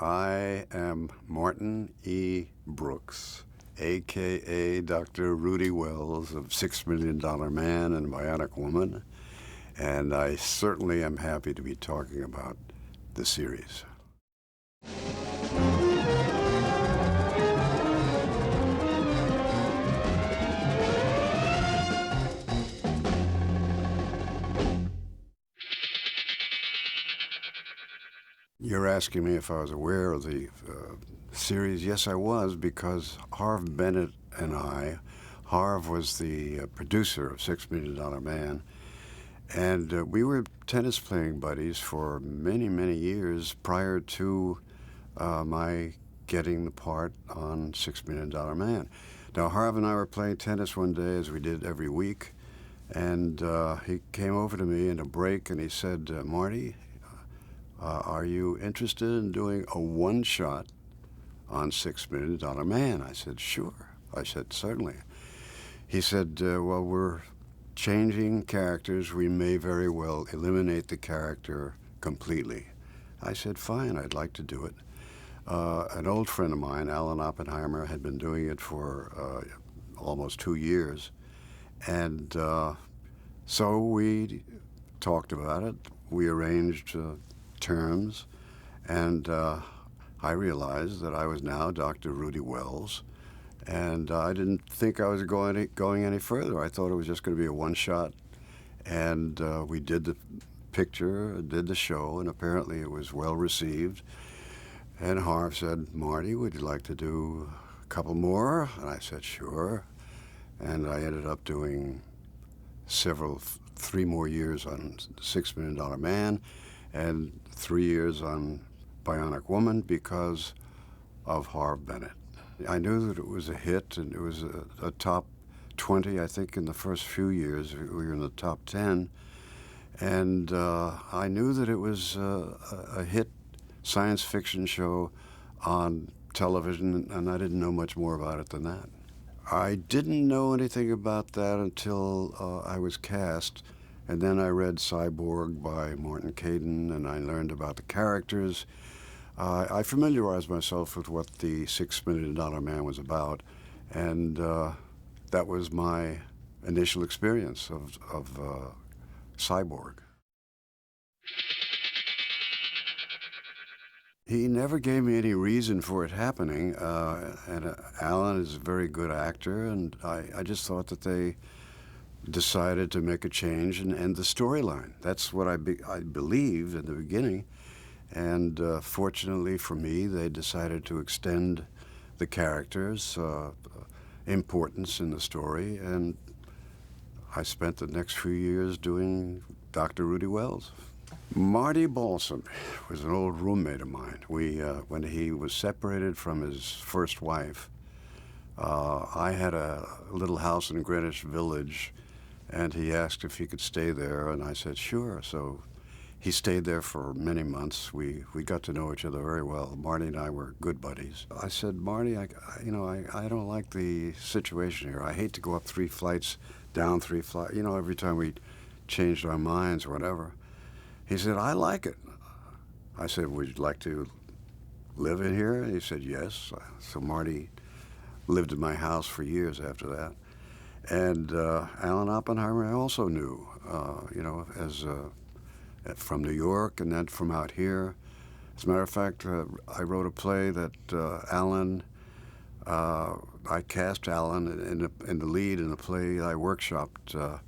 I am Martin E. Brooks, a.k.a. Dr. Rudy Wells of $6 Million Man and Bionic Woman, and I certainly am happy to be talking about the series. You're asking me if I was aware of the series. Yes, I was, because Harv Bennett and Harv was the producer of $6 Million Man, and we were tennis playing buddies for many, many years prior to my getting the part on $6 Million Man. Now, Harv and I were playing tennis one day, as we did every week, and he came over to me in a break and he said, Marty, are you interested in doing a one-shot on $6 Million Man? I said, sure. I said, certainly. He said, well, we're changing characters. We may very well eliminate the character completely. I said, fine, I'd like to do it. An old friend of mine, Alan Oppenheimer, had been doing it for almost 2 years. And so we talked about it. We arranged terms, and I realized that I was now Dr. Rudy Wells, and I didn't think I was going any further. I thought it was just going to be a one-shot, and we did the picture, did the show, and apparently it was well received. And Harv said, Marty, would you like to do a couple more? And I said, sure. And I ended up doing 3 more years on $6 Million Man, and 3 years on Bionic Woman because of Harv Bennett. I knew that it was a hit, and it was a top 20, I think, in the first few years. We were in the top 10. And I knew that it was a hit science fiction show on television, and I didn't know much more about it than that. I didn't know anything about that until I was cast. And then I read Cyborg by Martin Caidin, and I learned about the characters. I familiarized myself with what the $6 Million Man was about, and that was my initial experience of Cyborg. He never gave me any reason for it happening, and Alan is a very good actor, and I just thought that they decided to make a change and end the storyline. That's what I believed in the beginning, and fortunately for me, they decided to extend the characters' importance in the story, and I spent the next few years doing Dr. Rudy Wells. Marty Balsam was an old roommate of mine. When he was separated from his first wife, I had a little house in Greenwich Village, and he asked if he could stay there, and I said, sure. So he stayed there for many months. We got to know each other very well. Marty and I were good buddies. I said, Marty, I don't like the situation here. I hate to go up 3 flights, down 3 flights, every time we changed our minds or whatever. He said, I like it. I said, would you like to live in here? And he said, yes. So Marty lived in my house for years after that. And Alan Oppenheimer I also knew, as from New York and then from out here. As a matter of fact, I wrote a play that I cast Alan in the lead in a play I workshopped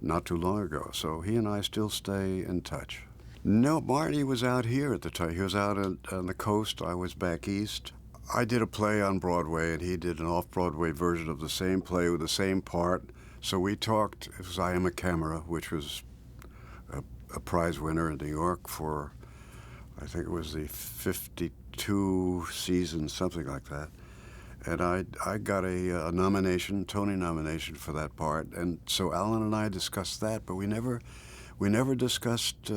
not too long ago. So he and I still stay in touch. No, Marty was out here at the time. He was out on the coast. I was back east. I did a play on Broadway, and he did an off-Broadway version of the same play with the same part. So we talked. It was I Am a Camera, which was a prize winner in New York for, I think it was the 52 season, something like that. And I got a nomination, Tony nomination for that part. And so Alan and I discussed that, but we never discussed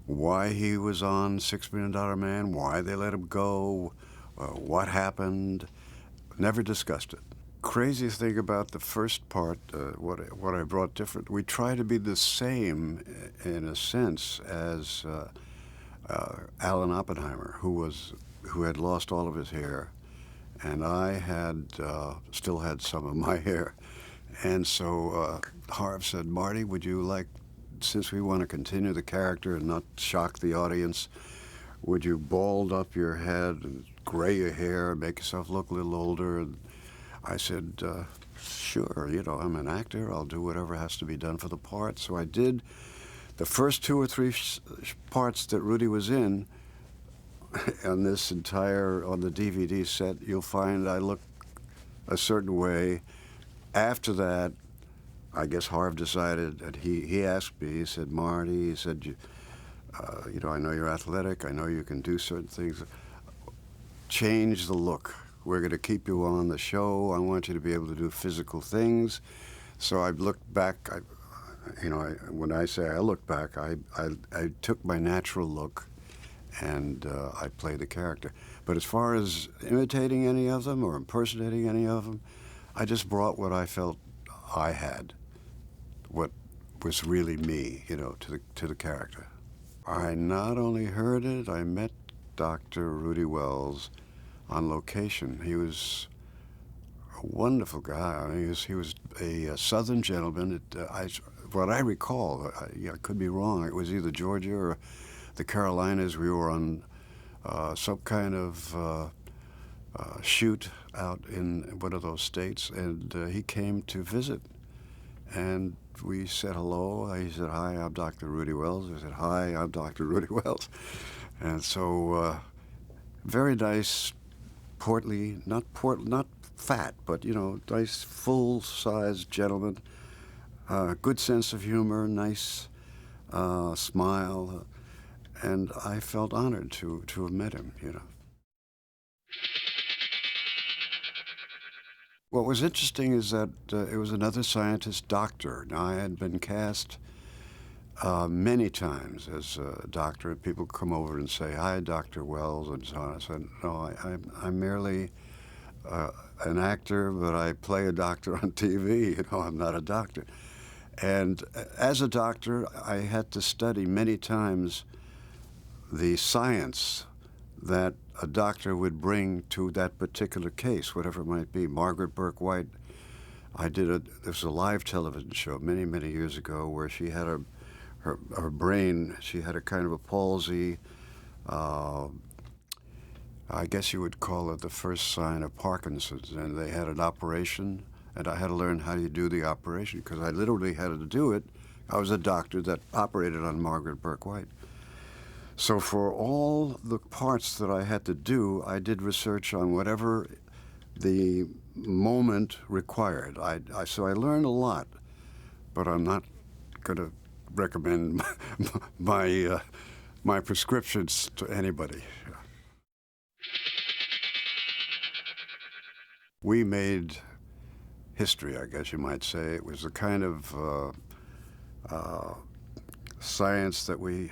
why he was on $6 Million Man, why they let him go, what happened. Never discussed it. Craziest thing about the first part, what I brought different, we try to be the same in a sense as Alan Oppenheimer, who had lost all of his hair, and I had still had some of my hair. And so Harv said, Marty, would you like, since we want to continue the character and not shock the audience, would you bald up your head and gray your hair and make yourself look a little older? And I said, sure, I'm an actor. I'll do whatever has to be done for the part. So I did the first 2 or 3 parts that Rudy was in. On the DVD set, you'll find I look a certain way. After that, I guess Harv decided, that he asked me, he said, Marty, he said, I know you're athletic, I know you can do certain things. Change the look. We're going to keep you on the show. I want you to be able to do physical things. So I looked back, when I say I look back, I took my natural look and I played the character. But as far as imitating any of them or impersonating any of them, I just brought what I felt I had, what was really me, to the character. I not only heard it, I met Dr. Rudy Wells on location. He was a wonderful guy. I mean, he was a Southern gentleman. What I recall, I could be wrong, it was either Georgia or the Carolinas. We were on some kind of shoot out in one of those states, and he came to visit. And we said hello. He said, hi, I'm Dr. Rudy Wells. I said, hi, I'm Dr. Rudy Wells. And so very nice, portly, not fat, but, nice, full-sized gentleman, good sense of humor, nice smile. And I felt honored to have met him, What was interesting is that it was another scientist doctor. Now, I had been cast many times as a doctor, and people come over and say, hi, Dr. Wells, and so on. I said, no, I'm merely an actor, but I play a doctor on TV. I'm not a doctor. And as a doctor, I had to study many times the science that a doctor would bring to that particular case, whatever it might be. Margaret Burke White, there was a live television show many, many years ago where she had her brain, she had a kind of a palsy. I guess you would call it the first sign of Parkinson's, and they had an operation, and I had to learn how you do the operation because I literally had to do it. I was a doctor that operated on Margaret Burke White. So for all the parts that I had to do, I did research on whatever the moment required. So I learned a lot, but I'm not going to recommend my prescriptions to anybody. We made history, I guess you might say. It was the kind of science that we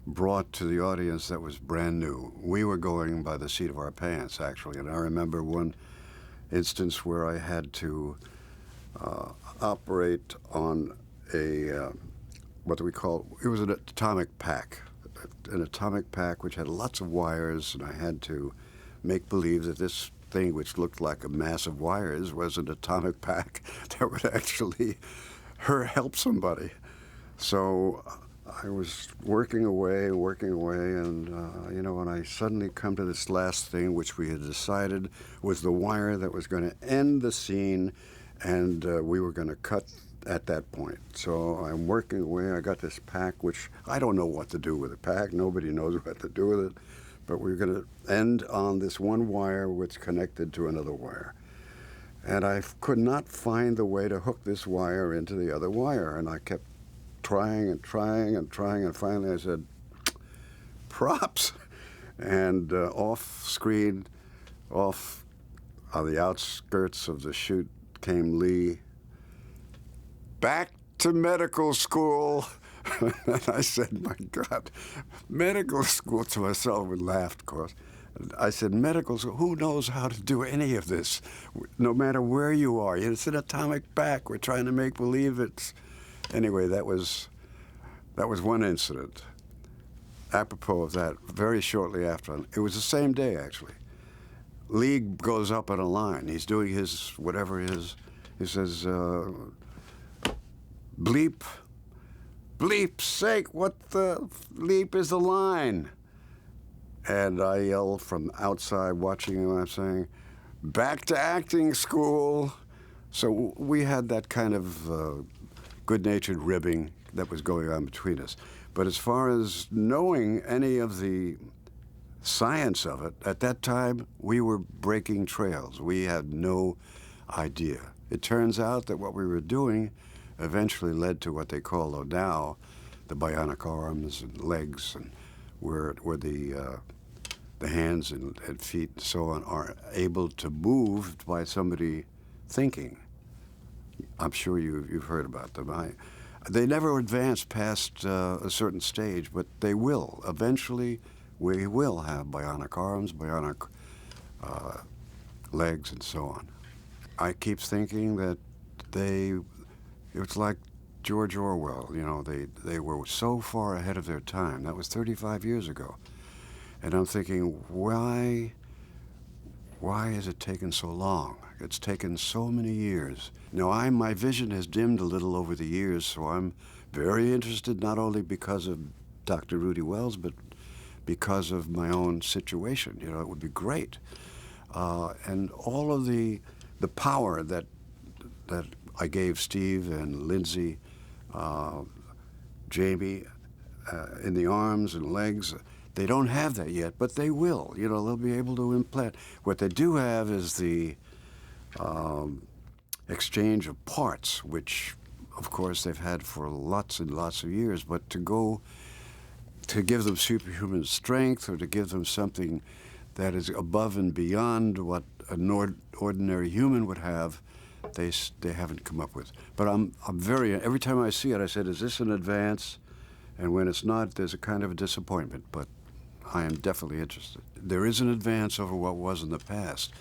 brought to the audience that was brand new. We were going by the seat of our pants, actually, and I remember one instance where I had to operate on what do we call, it was an atomic pack which had lots of wires, and I had to make believe that this thing, which looked like a mass of wires, was an atomic pack that would actually help somebody. So I was working away, and, when I suddenly come to this last thing, which we had decided was the wire that was going to end the scene, and we were going to cut at that point. So I'm working away. I got this pack, which I don't know what to do with a pack. Nobody knows what to do with it. But we're going to end on this one wire which connected to another wire. And I could not find the way to hook this wire into the other wire, and I kept trying, and finally I said, props. And off screen, off on the outskirts of the shoot, came Lee. Back to medical school. And I said, my God, medical school, to myself, and laughed, of course. I said, medical school, who knows how to do any of this? No matter where you are. It's an atomic pack. We're trying to make believe it's... Anyway, that was one incident. apropos of that, very shortly after, it was the same day actually, Lee goes up on a line. He's doing his, whatever it is. He says, bleep, bleep's sake, what the bleep is the line? And I yell from outside watching him, I'm saying, back to acting school. So we had that kind of good-natured ribbing that was going on between us. But as far as knowing any of the science of it, at that time, we were breaking trails. We had no idea. It turns out that what we were doing eventually led to what they call now the bionic arms and legs, and where the hands and feet and so on are able to move by somebody thinking. I'm sure you've heard about them. They never advance past a certain stage, but they will. Eventually, we will have bionic arms, bionic legs, and so on. I keep thinking that it's like George Orwell, you know, they were so far ahead of their time. That was 35 years ago. And I'm thinking, why has it taken so long? It's taken so many years. Now, my vision has dimmed a little over the years, so I'm very interested, not only because of Dr. Rudy Wells, but because of my own situation. You know, it would be great. And all of the power that I gave Steve and Lindsay, Jamie, in the arms and legs, they don't have that yet, but they will. You know, they'll be able to implant. What they do have is the exchange of parts, which, of course, they've had for lots and lots of years. But to give them superhuman strength, or to give them something that is above and beyond what an ordinary human would have, they haven't come up with. But every time I see it, I said, is this an advance? And when it's not, there's a kind of a disappointment, but I am definitely interested. There is an advance over what was in the past,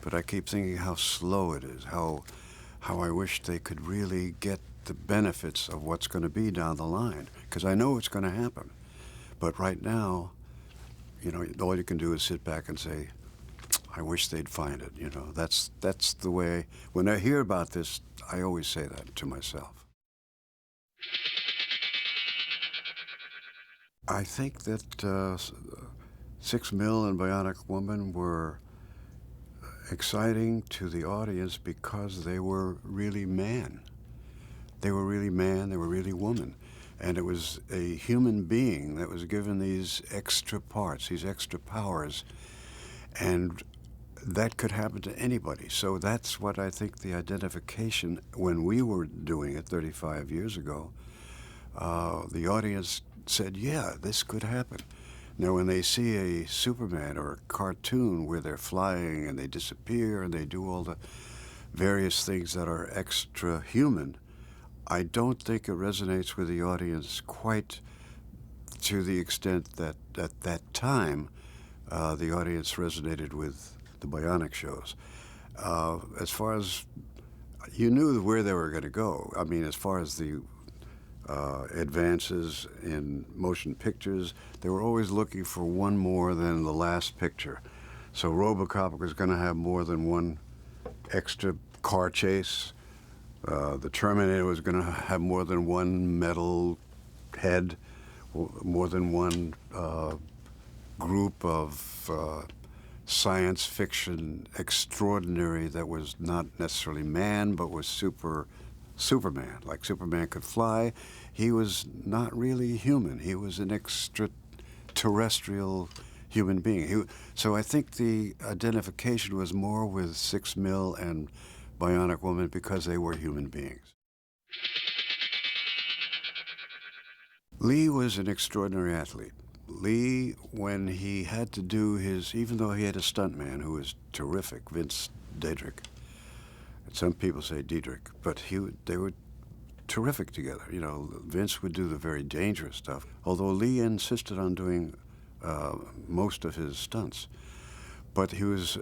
but I keep thinking how slow it is, how I wish they could really get the benefits of what's going to be down the line, because I know it's going to happen. But right now, you know, all you can do is sit back and say, I wish they'd find it, you know. That's the way, when I hear about this, I always say that to myself. I think that 6 Mil and Bionic Woman were exciting to the audience because they were really man. They were really man, they were really woman. And it was a human being that was given these extra parts, these extra powers. And that could happen to anybody. So that's what I think the identification, when we were doing it 35 years ago, the audience said, yeah, this could happen. Now, when they see a Superman or a cartoon where they're flying and they disappear and they do all the various things that are extra human, I don't think it resonates with the audience quite to the extent that at that time the audience resonated with the bionic shows. As far as, you knew where they were going to go. I mean, as far as the advances in motion pictures, they were always looking for one more than the last picture. So RoboCop was going to have more than one extra car chase. The Terminator was going to have more than one metal head, more than one group of science fiction extraordinary that was not necessarily man, but was Superman. Like Superman could fly. He was not really human. He was an extraterrestrial human being. So I think the identification was more with 6 Mil and Bionic Woman because they were human beings. Lee was an extraordinary athlete. Lee, when he had to do even though he had a stuntman who was terrific, Vince Diedrich, some people say Diedrich, but they were terrific together. You know, Vince would do the very dangerous stuff, although Lee insisted on doing most of his stunts. But he was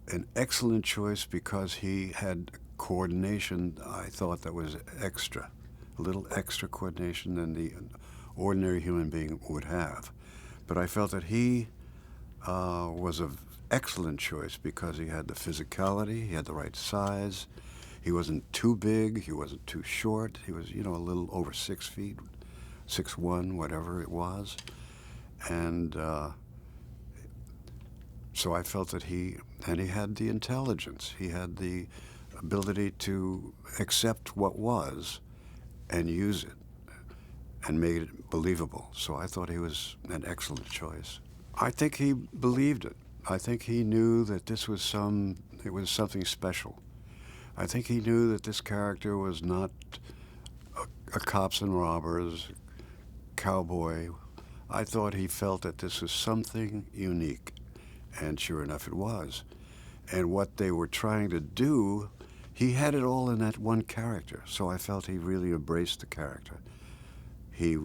an excellent choice because he had coordination, I thought, that was extra, a little extra coordination than the ordinary human being would have. But I felt that he was an excellent choice because he had the physicality, he had the right size, he wasn't too big, he wasn't too short, he was, a little over 6 feet, 6'1", whatever it was. And so I felt that he had the intelligence, he had the ability to accept what was and use it and made it believable. So I thought he was an excellent choice. I think he believed it. I think he knew that it was something special. I think he knew that this character was not a cops and robbers cowboy. I thought he felt that this was something unique, and sure enough it was. And what they were trying to do, he had it all in that one character, so I felt he really embraced the character. He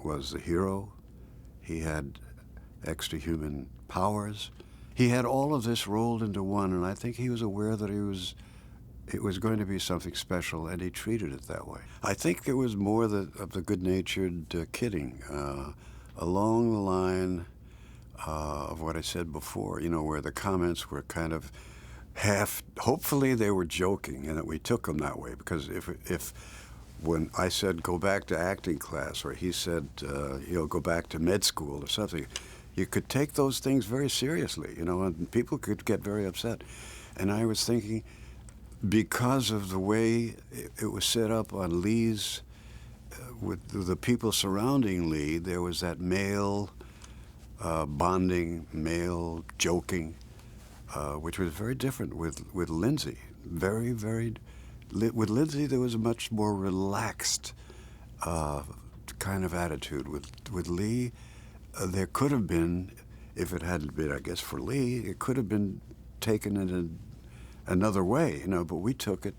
was the hero. He had extra human powers. He had all of this rolled into one, and I think he was aware that it was going to be something special, and he treated it that way. I think it was more of the good-natured kidding along the line of what I said before, where the comments were kind of hopefully they were joking, and that we took them that way, because if when I said go back to acting class, or he said go back to med school or something, you could take those things very seriously, and people could get very upset. And I was thinking, because of the way it was set up on Lee's, with the people surrounding Lee, there was that male bonding, male joking, which was very different with Lindsay. Very, very, with Lindsay there was a much more relaxed kind of attitude. With Lee, there could have been, if it hadn't been, I guess, for Lee, it could have been taken in another way, but we took it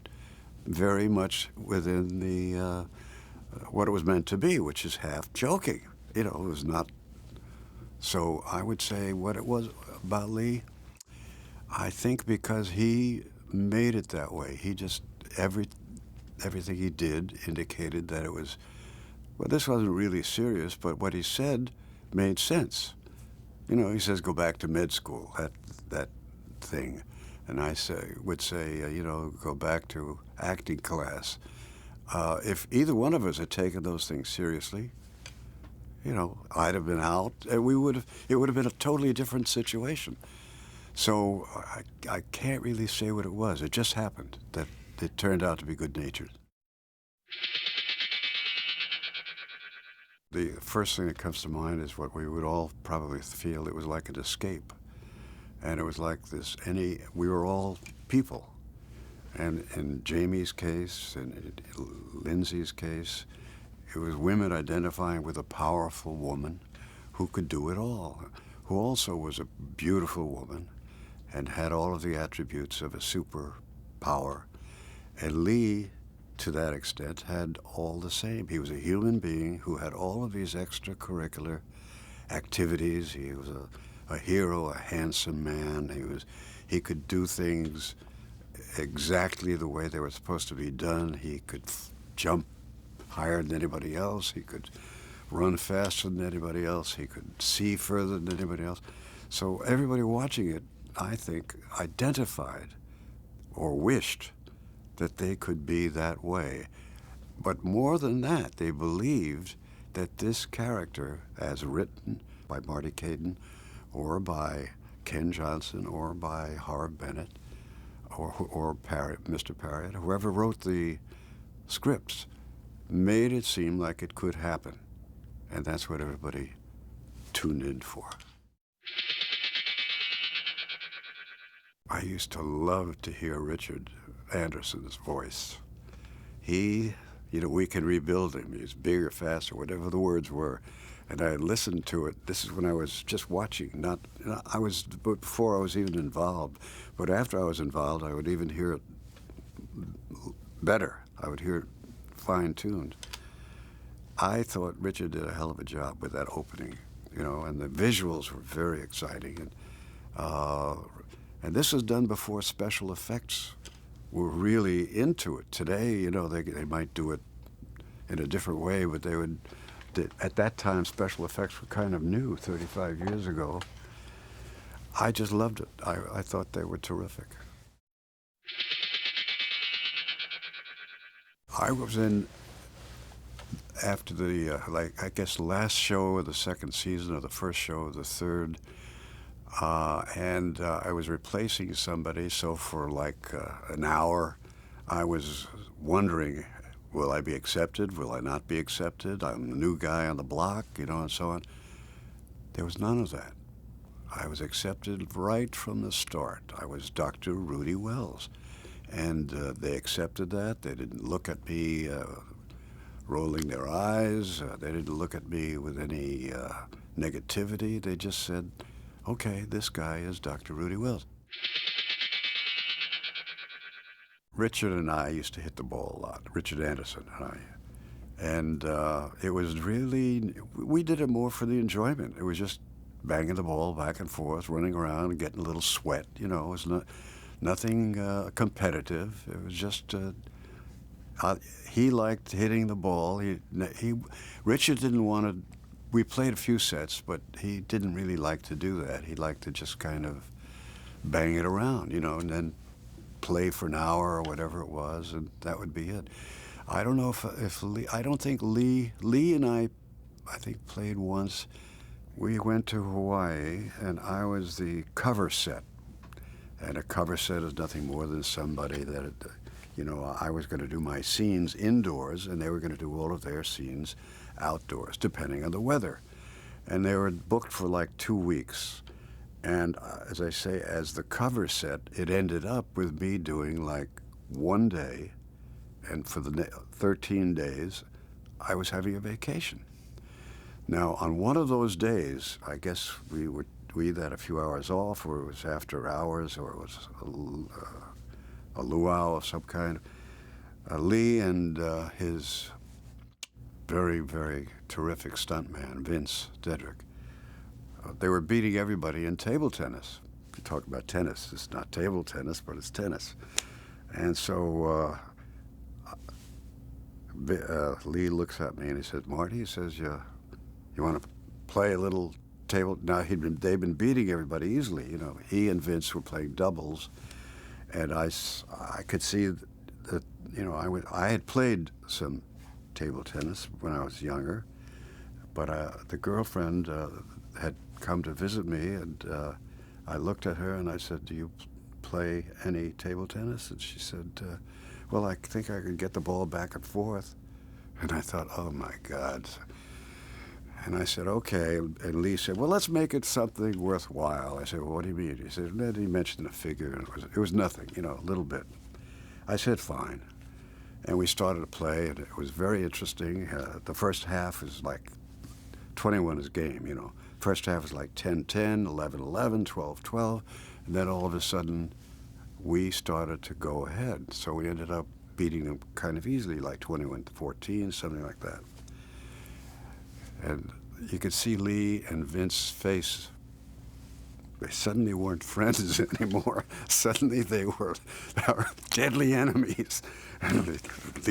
very much within the what it was meant to be, which is half joking. It was not. So I would say what it was about Lee, I think because he made it that way. He just, everything he did indicated that it was, well, this wasn't really serious, but what he said made sense. He says, go back to med school, that thing. And I would say, go back to acting class. If either one of us had taken those things seriously, I'd have been out, and it would have been a totally different situation. So I can't really say what it was. It just happened that it turned out to be good-natured. The first thing that comes to mind is what we would all probably feel. It was like an escape. And it was like we were all people. And in Jamie's case, and in Lindsay's case, it was women identifying with a powerful woman who could do it all, who also was a beautiful woman and had all of the attributes of a superpower. And Lee, to that extent, had all the same. He was a human being who had all of these extracurricular activities. He was a hero, a handsome man. He could do things exactly the way they were supposed to be done. He could jump higher than anybody else. He could run faster than anybody else. He could see further than anybody else. So everybody watching it, I think, identified or wished that they could be that way. But more than that, they believed that this character, as written by Marty Caden, or by Ken Johnson, or by Harv Bennett, or Parrott, Mr. Parrott, whoever wrote the scripts, made it seem like it could happen. And that's what everybody tuned in for. I used to love to hear Richard Anderson's voice. We can rebuild him. He's bigger, faster, whatever the words were. And I listened to it. This is when I was just watching. Before I was even involved. But after I was involved, I would even hear it better. I would hear it fine-tuned. I thought Richard did a hell of a job with that opening, and the visuals were very exciting. And this was done before special effects were really into it. Today, they might do it in a different way, but they would at that time, special effects were kind of new, 35 years ago. I just loved it. I thought they were terrific. I was in after the, I guess, last show of the second season or the first show of the third. And I was replacing somebody, so for like an hour, I was wondering, will I be accepted? Will I not be accepted? I'm the new guy on the block, and so on. There was none of that. I was accepted right from the start. I was Dr. Rudy Wells. And they accepted that. They didn't look at me rolling their eyes. They didn't look at me with any negativity. They just said, okay, this guy is Dr. Rudy Wells. Richard and I used to hit the ball a lot, Richard Anderson and I. And it was really, we did it more for the enjoyment. It was just banging the ball back and forth, running around and getting a little sweat. It was nothing competitive. It was just, he liked hitting the ball. Richard didn't want to, we played a few sets, but he didn't really like to do that. He liked to just kind of bang it around, and then play for an hour or whatever it was, and that would be it. I don't know if Lee, I don't think Lee and I think played once. We went to Hawaii, and I was the cover set. And a cover set is nothing more than somebody that, I was going to do my scenes indoors, and they were going to do all of their scenes outdoors, depending on the weather. And they were booked for like 2 weeks. And as I say, as the cover set, it ended up with me doing like one day, and for the 13 days, I was having a vacation. Now, on one of those days, I guess we either had a few hours off, or it was after hours, or it was a luau of some kind. Lee and his very, very terrific stuntman, Vince Dedrick, they were beating everybody in table tennis. You talk about tennis, it's not table tennis, but it's tennis. And so Lee looks at me and he says, Marty, he says, you want to play a little table? Now, they'd been beating everybody easily. He and Vince were playing doubles. And I could see that, I had played some table tennis when I was younger, but the girlfriend had come to visit me, and I looked at her and I said, do you play any table tennis? And she said, well, I think I could get the ball back and forth. And I thought, oh my God. And I said, okay. And Lee said, well, let's make it something worthwhile. I said, well, what do you mean? He said, and then he mentioned a figure, and it was nothing, a little bit. I said, fine. And we started to play, and it was very interesting. The first half is like 21 is game, First half is like 10-10, 11-11, 12-12, and then all of a sudden we started to go ahead. So we ended up beating them kind of easily, like 21-14, something like that. And you could see Lee and Vince's face. They suddenly weren't friends anymore. Suddenly they were our deadly enemies. And they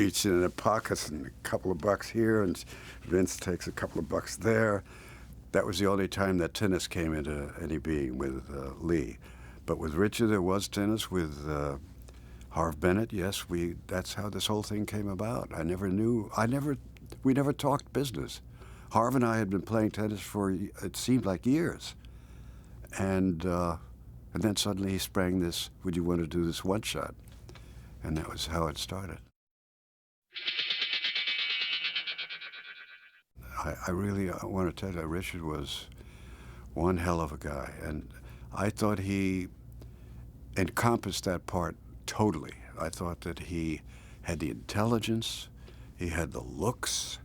reached in their pockets, and a couple of bucks here, and Vince takes a couple of bucks there. That was the only time that tennis came into any being with Lee. But with Richard, there was tennis. With Harv Bennett, yes, that's how this whole thing came about. We never talked business. Harv and I had been playing tennis for, it seemed like years. And then suddenly he sprang this, would you want to do this one shot? And that was how it started. I really want to tell you, Richard was one hell of a guy. And I thought he encompassed that part totally. I thought that he had the intelligence, he had the looks,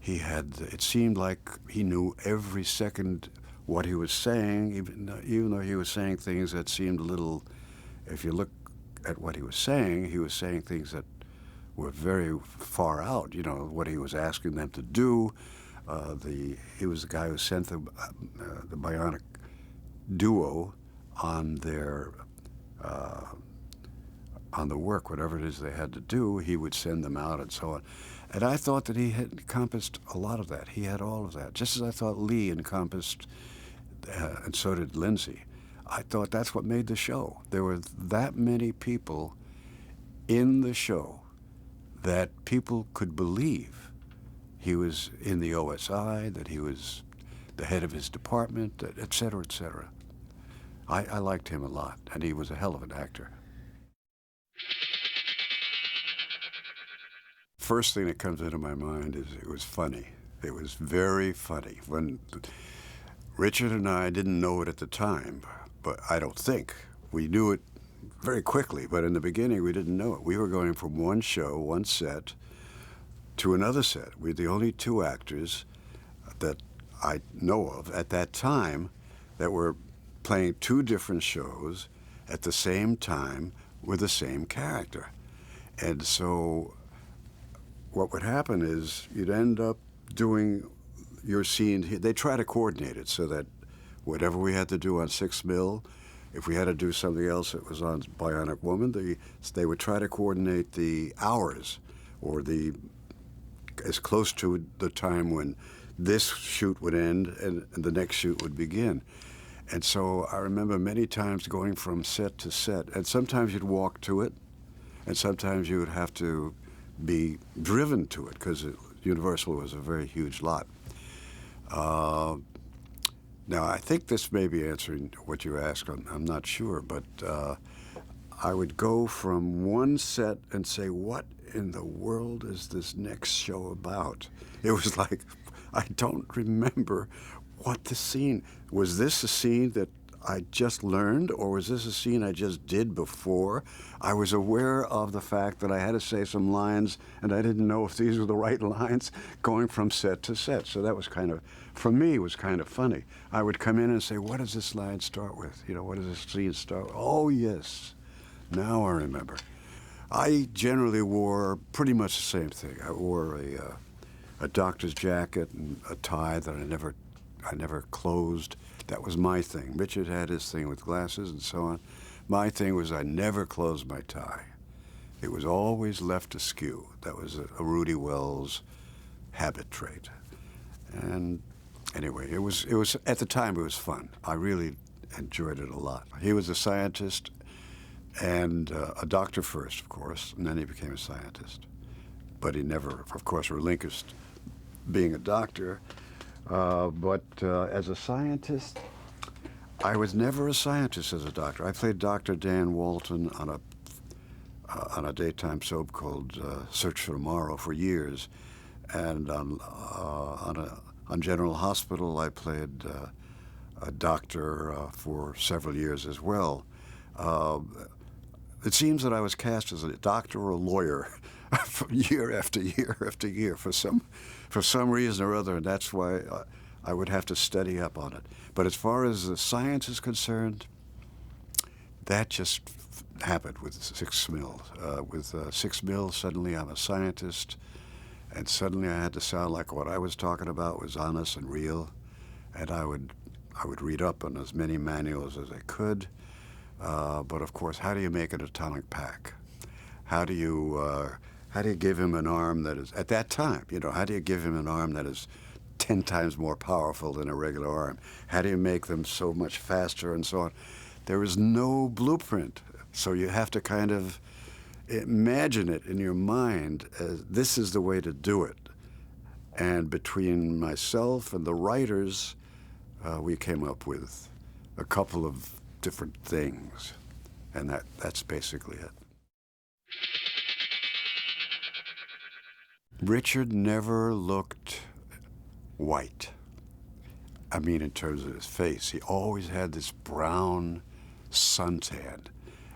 it seemed like he knew every second what he was saying, even though he was saying things that seemed a little, if you look at what he was saying things that were very far out, what he was asking them to do. He was the guy who sent the Bionic duo on on the work, whatever it is they had to do. He would send them out and so on. And I thought that he had encompassed a lot of that. He had all of that, just as I thought Lee encompassed, and so did Lindsay. I thought that's what made the show. There were that many people in the show that people could believe he was in the OSI, that he was the head of his department, et cetera, et cetera. I liked him a lot, and he was a hell of an actor. First thing that comes into my mind is it was funny. It was very funny. When Richard and I didn't know it at the time, but I don't think. We knew it very quickly, but in the beginning we didn't know it. We were going from one show, one set, to another set. We're the only two actors that I know of at that time that were playing two different shows at the same time with the same character. And so what would happen is you'd end up doing your scene. They try to coordinate it so that whatever we had to do on 6 Mil, if we had to do something else that was on Bionic Woman, they would try to coordinate the hours or as close to the time when this shoot would end and the next shoot would begin. And so I remember many times going from set to set, and sometimes you'd walk to it, and sometimes you would have to be driven to it because Universal was a very huge lot. Now, I think this may be answering what you asked. I'm not sure, but I would go from one set and say, what in the world is this next show about? It was like, I don't remember what the scene. Was this a scene that I just learned, or was this a scene I just did before? I was aware of the fact that I had to say some lines, and I didn't know if these were the right lines going from set to set. So that was kind of, for me, was kind of funny. I would come in and say, what does this line start with? You know, what does this scene start with? Oh, yes, now I remember. I generally wore pretty much the same thing. I wore a doctor's jacket and a tie that I never closed. That was my thing. Richard had his thing with glasses and so on. My thing was I never closed my tie. It was always left askew. That was a Rudy Wells habit trait. And anyway, it was at the time it was fun. I really enjoyed it a lot. He was a scientist and a doctor first, of course, and then he became a scientist. But he never, of course, relinquished being a doctor. But as a scientist, I was never a scientist as a doctor. I played Dr. Dan Walton on a daytime soap called Search for Tomorrow for years, and on General Hospital I played a doctor for several years as well. It seems that I was cast as a doctor or a lawyer year after year after year for some reason or other, and that's why I would have to study up on it. But as far as the science is concerned, that just happened with 6 Mil. With 6 Mil, suddenly I'm a scientist, and suddenly I had to sound like what I was talking about was honest and real, and I would read up on as many manuals as I could. But of course, how do you make an atomic pack? How do you give him an arm that is, at that time, you know, how do you give him an arm that is 10 times more powerful than a regular arm? How do you make them so much faster and so on? There is no blueprint. So you have to kind of imagine it in your mind as this is the way to do it. And between myself and the writers, we came up with a couple of different things. And that's basically it. Richard never looked white. I mean, in terms of his face. He always had this brown suntan.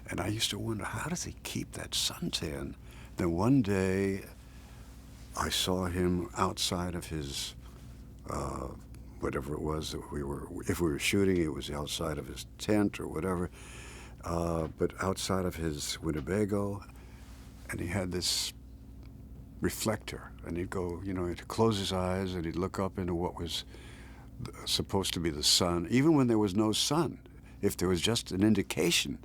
And I used to wonder, how does he keep that suntan? Then one day, I saw him outside of his, whatever it was that if we were shooting, it was outside of his tent or whatever, but outside of his Winnebago, and he had this reflector, and he'd go, you know, he'd close his eyes and he'd look up into what was supposed to be the sun, even when there was no sun. If there was just an indication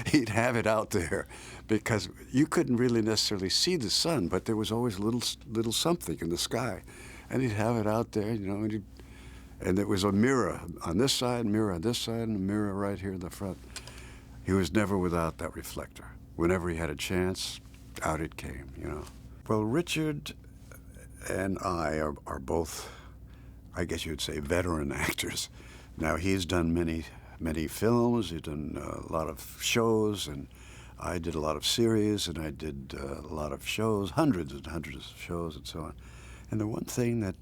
He'd have it out there because you couldn't really necessarily see the sun, but there was always little something in the sky. And he'd have it out there, and there was a mirror on this side, mirror on this side, and a mirror right here in the front. He was never without that reflector. Whenever he had a chance, out it came. Well, Richard and I are both, I guess you'd say, veteran actors. Now, he's done many films, he's done a lot of shows, and I did a lot of series, and I did a lot of shows, hundreds and hundreds of shows and so on. And the one thing that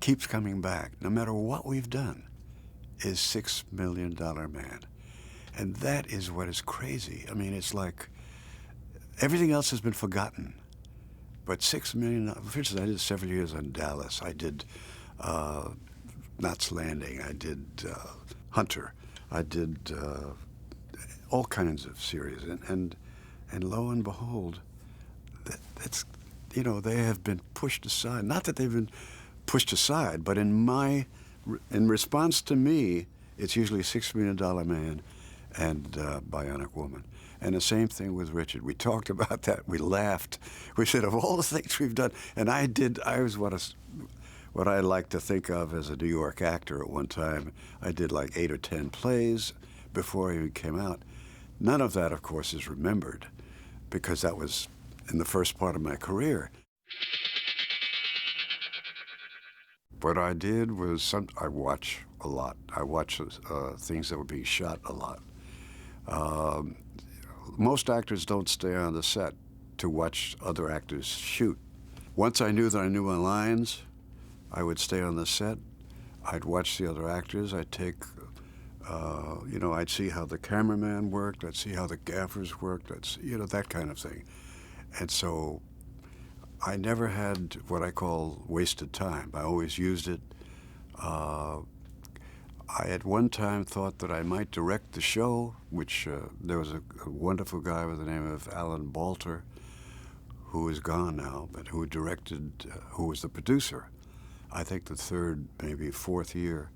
keeps coming back, no matter what we've done, is $6 Million Man. And that is what is crazy. I mean, it's like everything else has been forgotten. But $6 million, for instance, I did several years on Dallas. I did Knots Landing. I did Hunter. I did all kinds of series. And lo and behold, that's, they have been pushed aside. Not that they've been pushed aside, but in response to me, it's usually $6 Million Man and Bionic Woman. And the same thing with Richard. We talked about that. We laughed. We said, of all the things we've done, and I was what I like to think of as a New York actor at one time. I did like 8 or 10 plays before I even came out. None of that, of course, is remembered because that was in the first part of my career. What I did was I watch a lot. I watch things that were being shot a lot. Most actors don't stay on the set to watch other actors shoot. Once I knew that I knew my lines, I would stay on the set. I'd watch the other actors. I'd take, I'd see how the cameraman worked. I'd see how the gaffers worked. That kind of thing. And so I never had what I call wasted time. I always used it. I at one time thought that I might direct the show, which there was a wonderful guy by the name of Alan Balter, who is gone now, but who was the producer, I think the third, maybe fourth year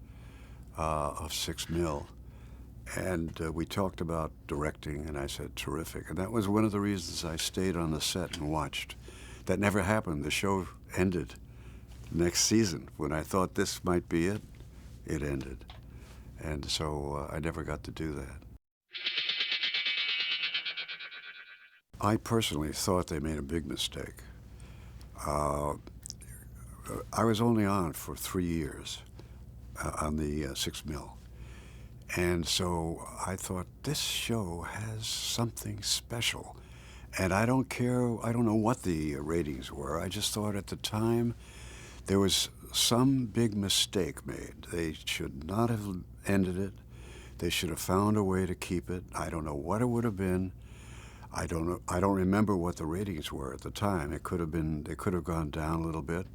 of 6 Mil. And we talked about directing, and I said, terrific. And that was one of the reasons I stayed on the set and watched. That never happened. The show ended next season. When I thought this might be it, it ended. And so I never got to do that. I personally thought they made a big mistake. I was only on for 3 years on the 6 Mil. And so I thought, this show has something special. And I don't know what the ratings were. I just thought at the time there was some big mistake made. They should not have ended it. They should have found a way to keep it. I don't know what it would have been. I don't remember what the ratings were at the time. They could have gone down a little bit.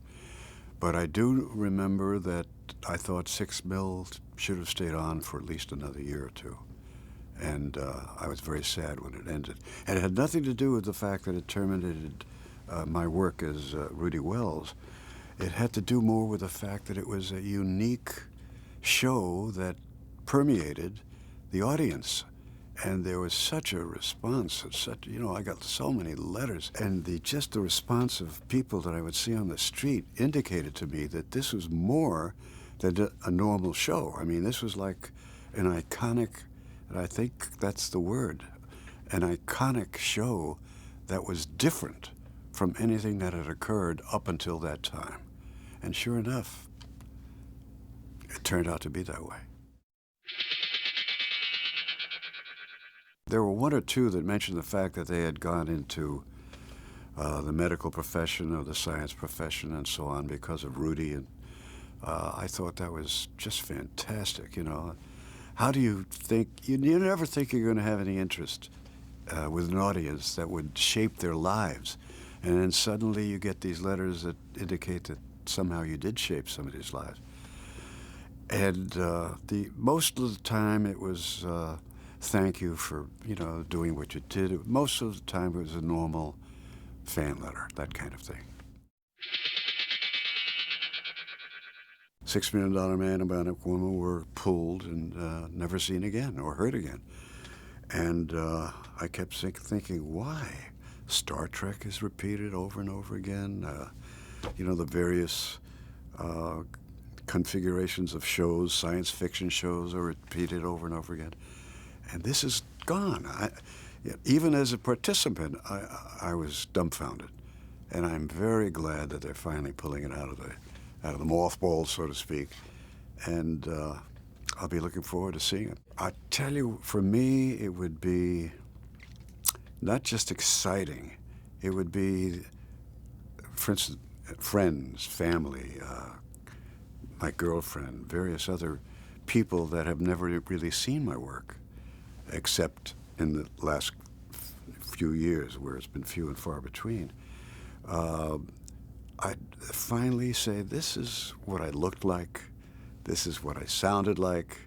But I do remember that I thought 6 Mil should have stayed on for at least another year or two. And I was very sad when it ended. And it had nothing to do with the fact that it terminated my work as Rudy Wells. It had to do more with the fact that it was a unique show that permeated the audience. And there was such a response, I got so many letters. And the response of people that I would see on the street indicated to me that this was more than a normal show. I mean, this was like an iconic, and I think that's the word, an iconic show that was different from anything that had occurred up until that time. And sure enough, it turned out to be that way. There were one or two that mentioned the fact that they had gone into the medical profession or the science profession and so on because of Rudy. And I thought that was just fantastic, How do you think, you never think you're going to have any interest with an audience that would shape their lives. And then suddenly you get these letters that indicate that somehow you did shape somebody's lives. And most of the time it was thank you for, doing what you did. Most of the time it was a normal fan letter, that kind of thing. $6 Million Man and Bionic Woman were pulled and never seen again or heard again. And I kept thinking, why? Star Trek is repeated over and over again. The various configurations of shows, science fiction shows are repeated over and over again. And this is gone. Even as a participant, I was dumbfounded. And I'm very glad that they're finally pulling it out of the mothballs, so to speak. And I'll be looking forward to seeing it. I tell you, for me, it would be not just exciting. It would be, for instance, friends, family, my girlfriend, various other people that have never really seen my work, except in the last few years, where it's been few and far between. I'd finally say, this is what I looked like, this is what I sounded like,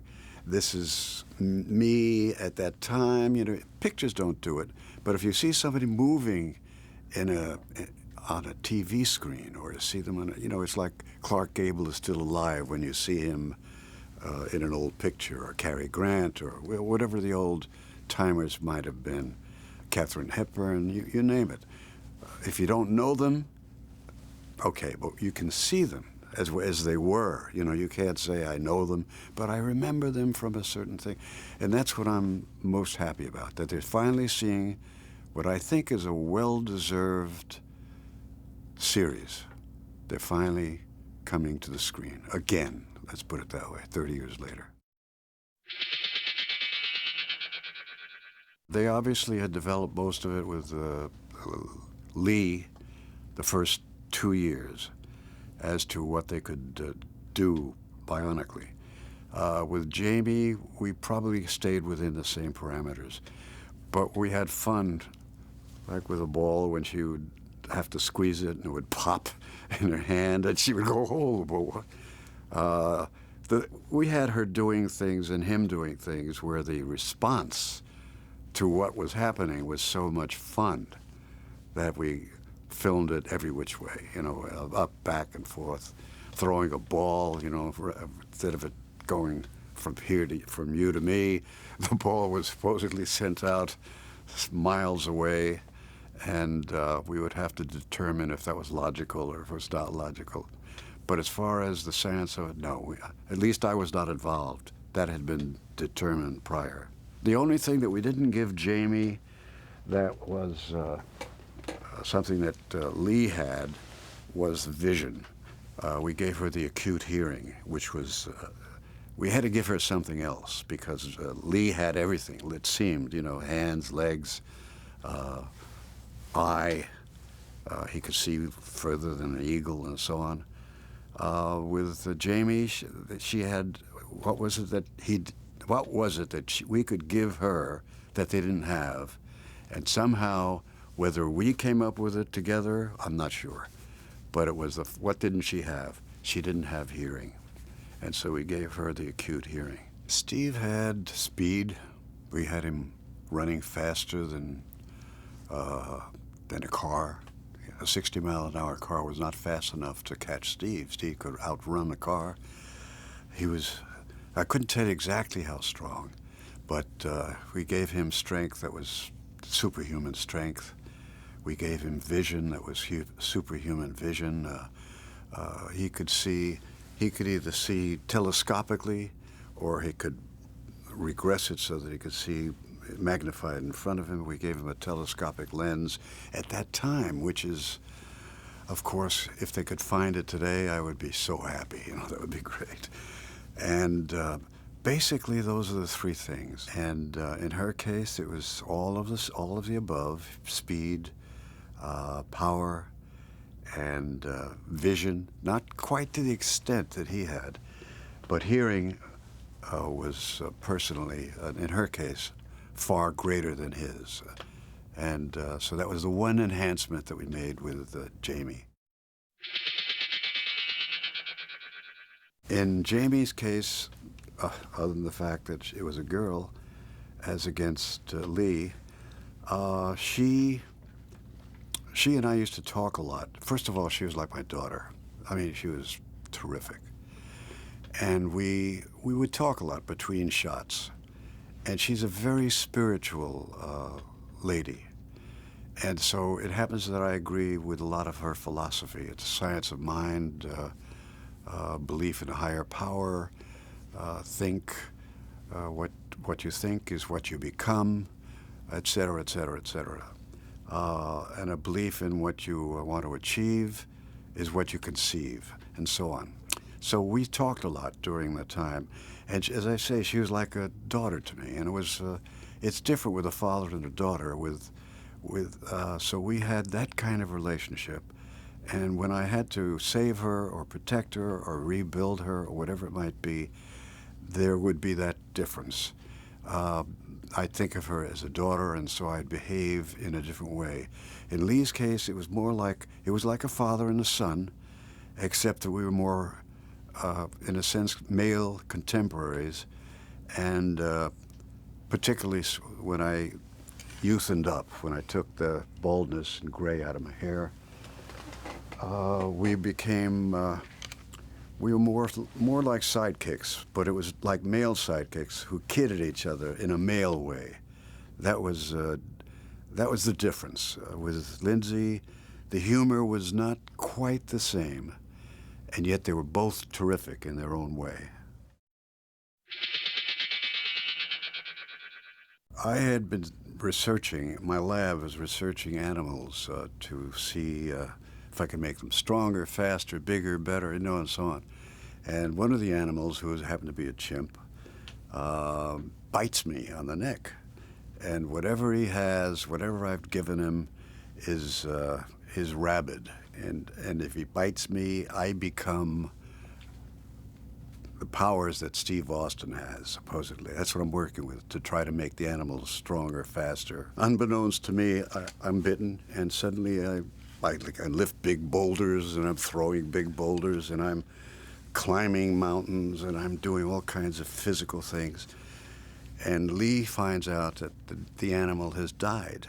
this is me at that time. Pictures don't do it, but if you see somebody moving on a TV screen, or to see them on it's like Clark Gable is still alive when you see him in an old picture, or Cary Grant, or whatever the old timers might have been, Katharine Hepburn, you name it. If you don't know them, okay, but you can see them as they were. You can't say I know them, but I remember them from a certain thing. And that's what I'm most happy about, that they're finally seeing what I think is a well-deserved series. They're finally coming to the screen again, let's put it that way, 30 years later. They obviously had developed most of it with Lee the first 2 years as to what they could do bionically. With Jamie, we probably stayed within the same parameters, but we had fun, like with a ball when she would have to squeeze it and it would pop in her hand and she would go, oh, we had her doing things and him doing things where the response to what was happening was so much fun that we filmed it every which way, up, back and forth, throwing a ball, instead of it going from you to me, the ball was supposedly sent out miles away, and we would have to determine if that was logical or if it was not logical. But as far as the science of it, no, at least I was not involved. That had been determined prior. The only thing that we didn't give Jamie that was something that Lee had was vision. We gave her the acute hearing, which was, we had to give her something else because Lee had everything, it seemed, hands, legs, eye. He could see further than an eagle and so on. With Jamie, she had, what was it that we could give her that they didn't have? And somehow, whether we came up with it together, I'm not sure. But it was, what didn't she have? She didn't have hearing. And so we gave her the acute hearing. Steve had speed. We had him running faster than a car. A 60-mile-an-hour car was not fast enough to catch Steve. Steve could outrun the car. I couldn't tell you exactly how strong, but we gave him strength that was superhuman strength. We gave him vision that was superhuman vision. He could either see telescopically, or he could regress it so that he could see magnified in front of him. We gave him a telescopic lens at that time, which is, of course, if they could find it today, I would be so happy. That would be great. And basically, those are the three things. And in her case, it was all of the above: speed, power, and vision. Not quite to the extent that he had, but hearing was personally, in her case, far greater than his. And so that was the one enhancement that we made with Jamie. In Jamie's case, other than the fact that it was a girl, as against Lee, she and I used to talk a lot. First of all, she was like my daughter. I mean, she was terrific. And we would talk a lot between shots. And she's a very spiritual lady. And so it happens that I agree with a lot of her philosophy. It's science of mind, belief in a higher power, think, what you think is what you become, et cetera, et cetera, et cetera. And a belief in what you want to achieve is what you conceive, and so on. So we talked a lot during that time. And as I say, she was like a daughter to me. And it was, it's different with a father and a daughter. So we had that kind of relationship. And when I had to save her or protect her or rebuild her or whatever it might be, there would be that difference. I'd think of her as a daughter, and so I'd behave in a different way. In Lee's case, it was like a father and a son, except that we were more, in a sense, male contemporaries, and particularly when I youthened up, when I took the baldness and gray out of my hair, we were more like sidekicks, but it was like male sidekicks who kidded each other in a male way. That was the difference. With Lindsay, the humor was not quite the same, and yet they were both terrific in their own way. I had been researching, my lab was researching animals to see if I could make them stronger, faster, bigger, better, and so on. And one of the animals, who happened to be a chimp, bites me on the neck. And whatever he has, whatever I've given him, is rabid. And if he bites me, I become the powers that Steve Austin has, supposedly. That's what I'm working with, to try to make the animals stronger, faster. Unbeknownst to me, I'm bitten, and suddenly I lift big boulders, and I'm throwing big boulders, and I'm climbing mountains, and I'm doing all kinds of physical things. And Lee finds out that the animal has died.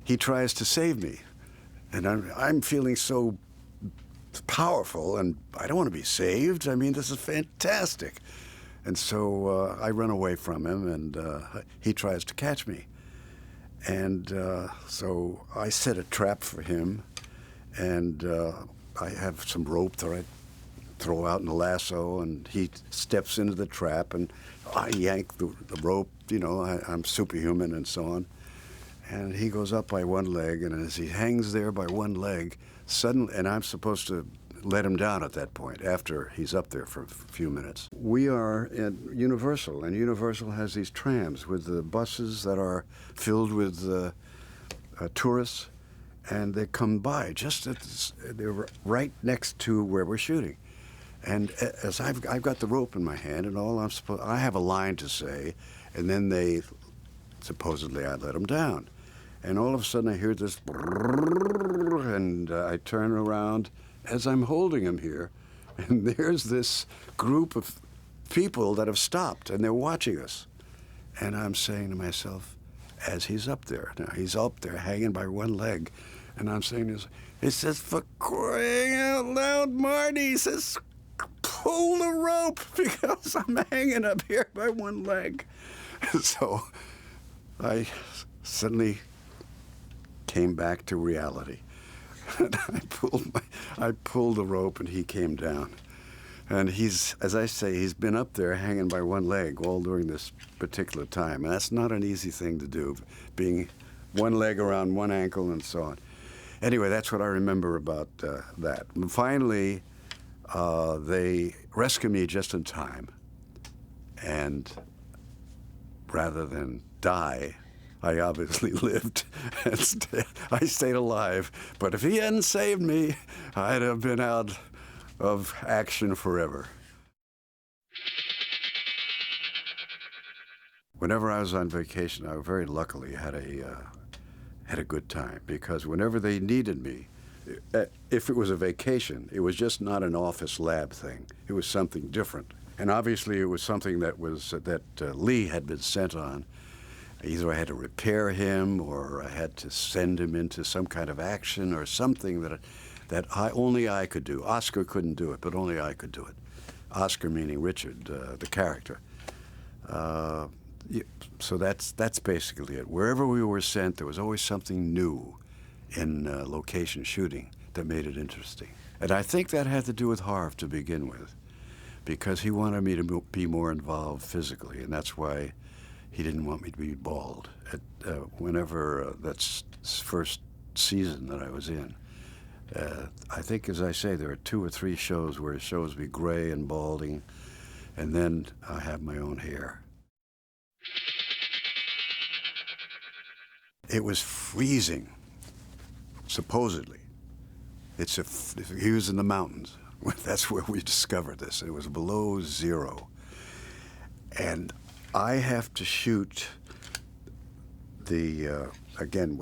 He tries to save me, and I'm feeling so powerful, and I don't want to be saved. I mean, this is fantastic. And so I run away from him, and he tries to catch me. And so I set a trap for him, and I have some rope that I throw out in a lasso, and he steps into the trap, and I yank the rope. I'm superhuman and so on. And he goes up by one leg, and as he hangs there by one leg, suddenly, and I'm supposed to let him down at that point after he's up there for a few minutes. We are at Universal, and Universal has these trams with the buses that are filled with tourists, and they come by they're right next to where we're shooting. And as I've got the rope in my hand, and I have a line to say, and then supposedly I let them down. And all of a sudden I hear this, and I turn around as I'm holding him here, and there's this group of people that have stopped, and they're watching us. And I'm saying to myself, as he's up there, now he's up there hanging by one leg, and I'm saying this, it says, for crying out loud, Marty, he says, pull the rope, because I'm hanging up here by one leg. So I suddenly came back to reality. And I pulled the rope, and he came down. And as I say, he's been up there hanging by one leg all during this particular time. And that's not an easy thing to do, being one leg around one ankle and so on. Anyway, that's what I remember about that. And finally, they rescued me just in time. And rather than die, I obviously lived, and I stayed alive. But if he hadn't saved me, I'd have been out of action forever. Whenever I was on vacation, I very luckily had a good time, because whenever they needed me, if it was a vacation, it was just not an office lab thing. It was something different. And obviously it was something that Lee had been sent on. Either I had to repair him, or I had to send him into some kind of action or something that only I could do. Oscar couldn't do it, but only I could do it. Oscar meaning Richard, the character. So that's basically it. Wherever we were sent, there was always something new in location shooting that made it interesting. And I think that had to do with Harv to begin with, because he wanted me to be more involved physically, and that's why he didn't want me to be bald. Whenever that's first season that I was in, I think, as I say, there are 2 or 3 shows where it shows me gray and balding, and then I have my own hair. It was freezing, supposedly. He was in the mountains. That's where we discovered this. It was below 0. And I have to shoot again,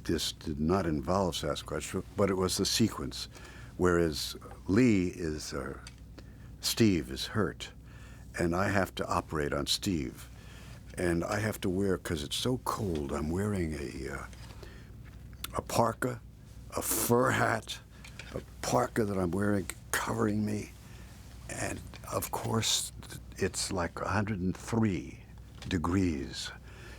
this did not involve Sasquatch, but it was the sequence, whereas Steve is hurt, and I have to operate on Steve. And I have to wear, because it's so cold, I'm wearing a parka, a fur hat, a parka that I'm wearing covering me, and of course it's like 103 degrees.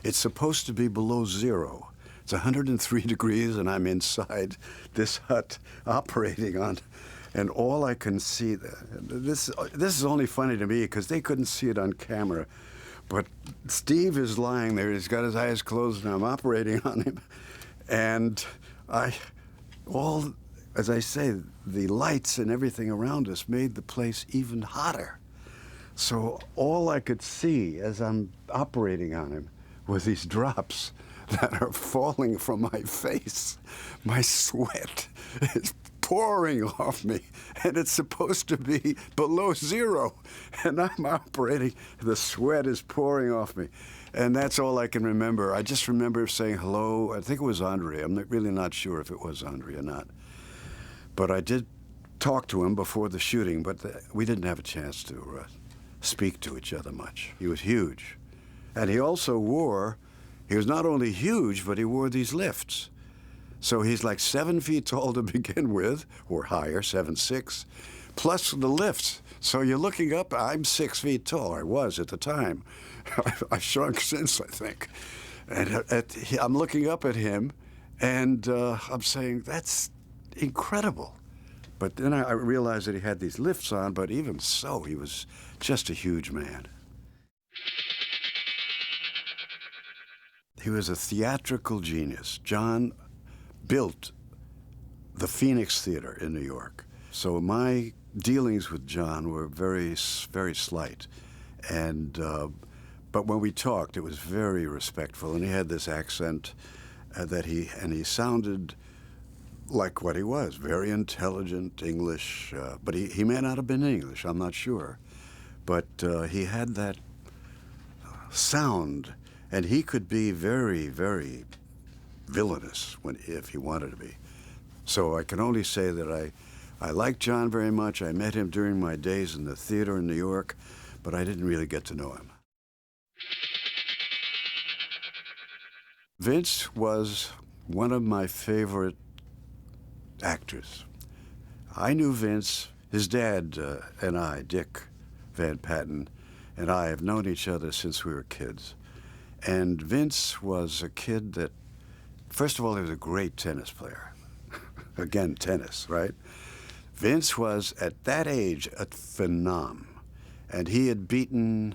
It's supposed to be below 0. It's 103 degrees, and I'm inside this hut operating on, and all I can see, this is only funny to me because they couldn't see it on camera, but Steve is lying there. He's got his eyes closed, and I'm operating on him, and as I say, the lights and everything around us made the place even hotter. So all I could see as I'm operating on him was these drops that are falling from my face. My sweat is pouring off me, and it's supposed to be below 0, and I'm operating, the sweat is pouring off me. And that's all I can remember. I just remember saying hello. I think it was Andre. I'm really not sure if it was Andre or not. But I did talk to him before the shooting, but we didn't have a chance to speak to each other much. He was huge. And he also he was not only huge, but he wore these lifts. So he's like 7 feet tall to begin with, or higher, 7'6", plus the lifts. So you're looking up, I'm 6 feet tall, I was at the time. I've shrunk since, I think. And I'm looking up at him, and I'm saying, that's incredible. But then I realized that he had these lifts on, but even so, he was just a huge man. He was a theatrical genius. John built the Phoenix Theater in New York. So my dealings with John were very, very slight. And, but when we talked, it was very respectful. And he had this accent and he sounded like what he was, very intelligent English, but he may not have been English, I'm not sure. But he had that sound, and he could be very, very villainous if he wanted to be. So I can only say that I liked John very much. I met him during my days in the theater in New York, but I didn't really get to know him. Vince was one of my favorite actors. I knew Vince, his dad and I, Dick Van Patten, and I have known each other since we were kids. And Vince was a kid that, first of all, he was a great tennis player. Again, tennis, right? Vince was, at that age, a phenom. And he had beaten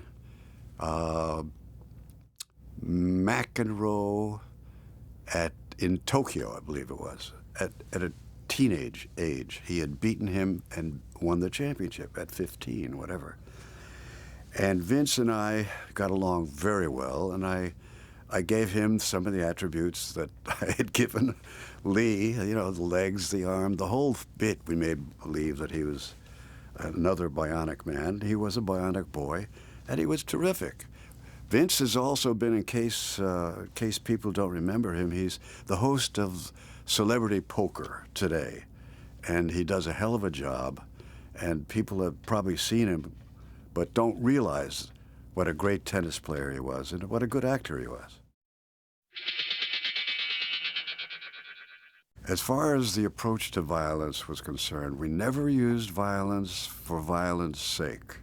McEnroe in Tokyo, I believe it was, at a teenage age. He had beaten him and won the championship at 15, whatever. And Vince and I got along very well, and I gave him some of the attributes that I had given Lee, you know, the legs, the arm, the whole bit. We made believe that he was another bionic man. He was a bionic boy, and he was terrific. Vince has also been, in case people don't remember him, he's the host of Celebrity Poker today, and he does a hell of a job, and people have probably seen him but don't realize what a great tennis player he was and what a good actor he was. As far as the approach to violence was concerned, we never used violence for violence sake.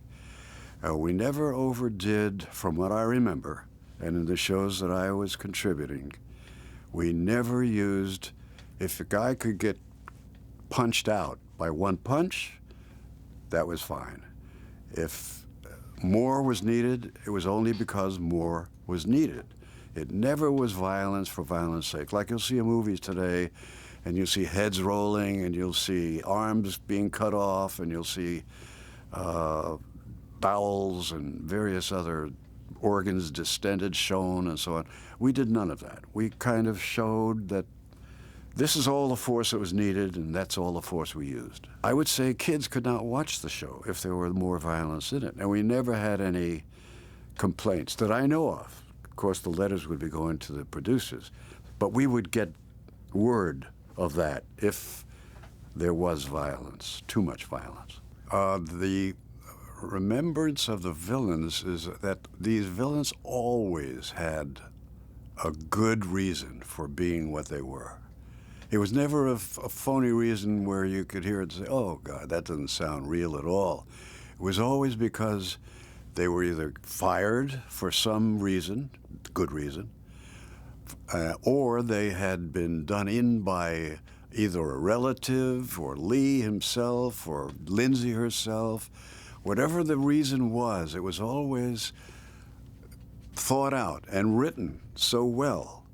We never overdid, from what I remember, and in the shows that I was contributing, we never used, if a guy could get punched out by one punch, that was fine. If more was needed, it was only because more was needed. It never was violence for violence sake. Like you'll see in movies today, and you'll see heads rolling, and you'll see arms being cut off, and you'll see bowels and various other organs distended, shown, and so on. We did none of that. We kind of showed that this is all the force that was needed, and that's all the force we used. I would say kids could not watch the show if there were more violence in it, and we never had any complaints that I know of. Of course, the letters would be going to the producers, but we would get word of that if there was violence, too much violence. The remembrance of the villains is that these villains always had a good reason for being what they were. It was never a phony reason where you could hear it and say, oh, God, that doesn't sound real at all. It was always because they were either fired for some reason, good reason, or they had been done in by either a relative or Lee himself or Lindsay herself. Whatever the reason was, it was always thought out and written so well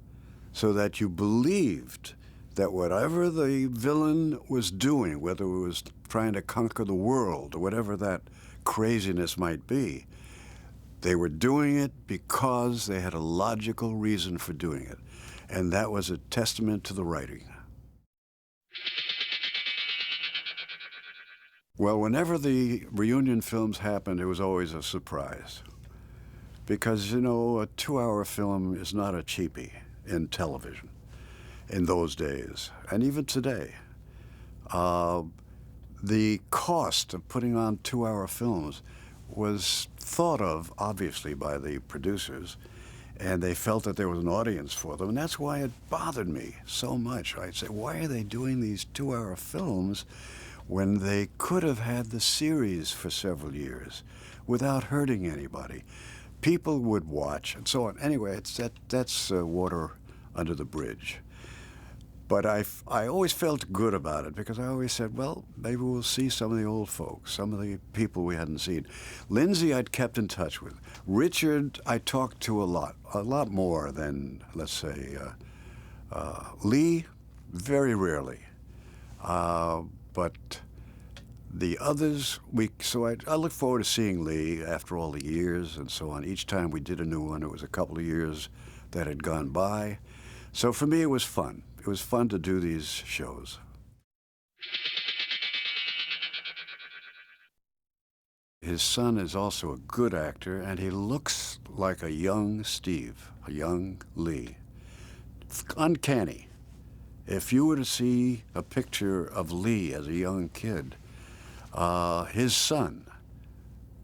so that you believed that whatever the villain was doing, whether it was trying to conquer the world or whatever that craziness might be, they were doing it because they had a logical reason for doing it. And that was a testament to the writing. Well, whenever the reunion films happened, it was always a surprise. Because, you know, a 2-hour film is not a cheapie in television in those days, and even today. The cost of putting on 2-hour films was thought of, obviously, by the producers, and they felt that there was an audience for them, and that's why it bothered me so much. I'd say, why are they doing these 2-hour films when they could have had the series for several years without hurting anybody? People would watch, and so on. Anyway, that's water under the bridge. But I always felt good about it because I always said, well, maybe we'll see some of the old folks, some of the people we hadn't seen. Lindsay I'd kept in touch with. Richard I talked to a lot more than, let's say, Lee, very rarely. But the others, so I look forward to seeing Lee after all the years and so on. Each time we did a new one, it was a couple of years that had gone by. So for me, it was fun. It was fun to do these shows. His son is also a good actor, and he looks like a young Steve, a young Lee. Uncanny. If you were to see a picture of Lee as a young kid, his son